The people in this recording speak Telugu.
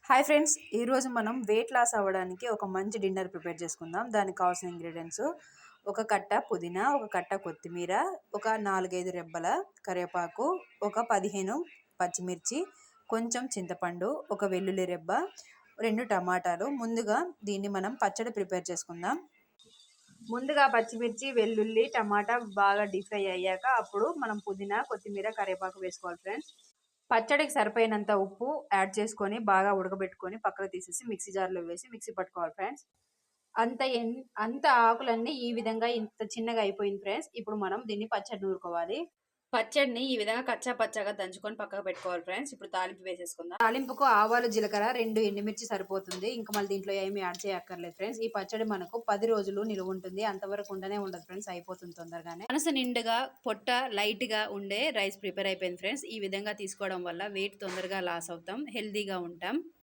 హాయ్ ఫ్రెండ్స్, ఈరోజు మనం వెయిట్ లాస్ అవ్వడానికి ఒక మంచి డిన్నర్ ప్రిపేర్ చేసుకుందాం. దానికి కావాల్సిన ఇంగ్రీడియంట్స్: ఒక కట్ట పుదీనా, ఒక కట్ట కొత్తిమీర, ఒక 4-5 రెబ్బల కరివేపాకు, ఒక 15 పచ్చిమిర్చి, కొంచెం చింతపండు, ఒక వెల్లుల్లి రెబ్బ, 2 టమాటాలు. ముందుగా దీన్ని మనం పచ్చడి ప్రిపేర్ చేసుకుందాం. ముందుగా పచ్చిమిర్చి, వెల్లుల్లి, టమాటా బాగా డీప్ ఫ్రై అయ్యాక అప్పుడు మనం పుదీనా, కొత్తిమీర, కరివేపాకు వేసుకోవాలి ఫ్రెండ్స్. పచ్చడికి సరిపోయినంత ఉప్పు యాడ్ చేసుకొని బాగా ఉడకబెట్టుకొని పక్కకు తీసేసి మిక్సీ జార్లో వేసి మిక్సీ పట్టుకోవాలి ఫ్రెండ్స్. అంత ఆకులన్నీ ఈ విధంగా ఇంత చిన్నగా అయిపోయింది ఫ్రెండ్స్. ఇప్పుడు మనం దీన్ని పచ్చడి నూరుకోవాలి. పచ్చడిని ఈ విధంగా కచ్చా పచ్చగా దంచుకొని పక్కకు పెట్టుకోవాలి ఫ్రెండ్స్. ఇప్పుడు తాలింపు వేసేసుకుందాం. తాలింపుకు ఆవాలు, జీలకర్ర, 2 ఎండుమిర్చి సరిపోతుంది. ఇంకా మళ్ళీ దీంట్లో ఏమి యాడ్ చేయక్కర్లేదు ఫ్రెండ్స్. ఈ పచ్చడి మనకు 10 రోజులు నిలువ ఉంటుంది. అంతవరకు ఉండనే ఉండదు ఫ్రెండ్స్, అయిపోతుంది తొందరగానే. మనసు నిండుగా పొట్ట లైట్ గా ఉండే రైస్ ప్రిపేర్ అయిపోయింది ఫ్రెండ్స్. ఈ విధంగా తీసుకోవడం వల్ల వెయిట్ తొందరగా లాస్ అవుతాం, హెల్దీగా ఉంటాం.